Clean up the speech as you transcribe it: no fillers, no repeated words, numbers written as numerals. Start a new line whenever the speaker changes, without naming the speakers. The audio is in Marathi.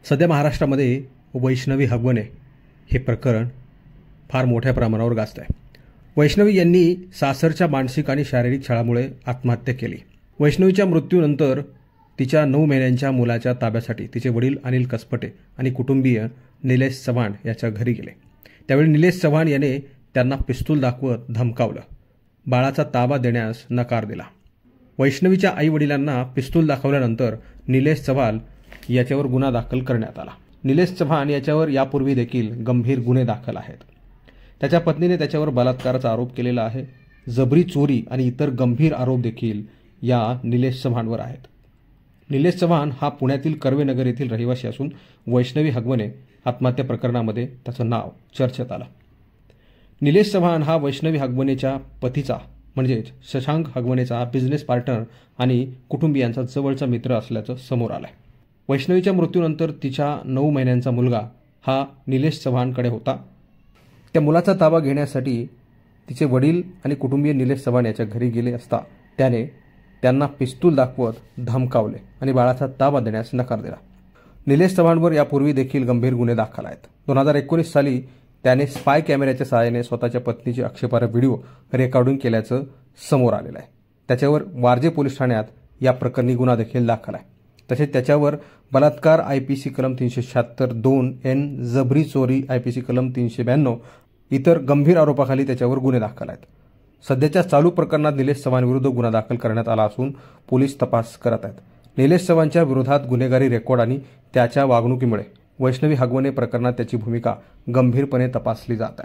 सध्या महाराष्ट्रामध्ये वैष्णवी हगवणे हे प्रकरण फार मोठ्या प्रमाणावर गाजत आहे. वैष्णवी यांनी सासरच्या मानसिक आणि शारीरिक छळामुळे आत्महत्या केली. वैष्णवीच्या मृत्यूनंतर तिच्या 9 महिन्यांच्या मुलाच्या ताब्यासाठी तिचे वडील अनिल कसपटे आणि कुटुंबीय निलेश चव्हाण याच्या घरी गेले. त्यावेळी निलेश चव्हाण याने त्यांना पिस्तूल दाखवत धमकावलं. बाळाचा ताबा देण्यास नकार दिला. वैष्णवीच्या आई-वडिलांना पिस्तूल दाखवल्यानंतर निलेश चव्हाण याच्यावर गुन्हा दाखल करण्यात आला. निलेश चव्हाण याच्यावर यापूर्वी देखील गंभीर गुन्हे दाखल आहेत. त्याच्या पत्नीने त्याच्यावर बलात्काराचा आरोप केलेला आहे. जबरी चोरी आणि इतर गंभीर आरोप देखील या निलेश चव्हाणवर आहेत. निलेश चव्हाण हा पुण्यातील कर्वेनगर येथील रहिवासी असून वैष्णवी हगवणे आत्महत्या प्रकरणामध्ये त्याचं नाव चर्चेत आलं. निलेश चव्हाण हा वैष्णवी हगवणेच्या पतीचा म्हणजेच शशांक हगवणेचा बिझनेस पार्टनर आणि कुटुंबियांचा जवळचा मित्र असल्याचं समोर आलंय. वैष्णवीच्या मृत्यूनंतर तिच्या 9 महिन्यांचा मुलगा हा निलेश चव्हाणकडे होता. त्या मुलाचा ताबा घेण्यासाठी तिचे वडील आणि कुटुंबीय निलेश चव्हाण याच्या घरी गेले असता त्याने त्यांना पिस्तूल दाखवत धमकावले आणि बाळाचा ताबा देण्यास नकार दिला. निलेश चव्हाणवर यापूर्वी देखील गंभीर गुन्हे दाखल आहेत. 2019 साली त्याने स्पाय कॅमेऱ्याच्या सहाय्याने स्वतःच्या पत्नीची आक्षेपार्ह व्हिडिओ रेकॉर्डिंग केल्याचं समोर आलेलं आहे. त्याच्यावर वारजे पोलीस ठाण्यात या प्रकरणी गुन्हा देखील दाखल आहे. तसेच त्याच्यावर बलात्कार IPC कलम 376(2) जबरी चोरी IPC कलम 392 इतर गंभीर आरोपाखाली त्याच्यावर गुन्हे दाखल आहेत. सध्याच्या चालू प्रकरणात निलेश चव्हाण विरुद्ध गुन्हा दाखल करण्यात आला असून पोलीस तपास करत आहेत. निलेश चव्हाणच्या विरोधात गुन्हेगारी रेकॉर्ड आणि त्याच्या वागणुकीमुळे वैष्णवी हगवणे प्रकरणात त्याची भूमिका गंभीरपणे तपासली जात आहे.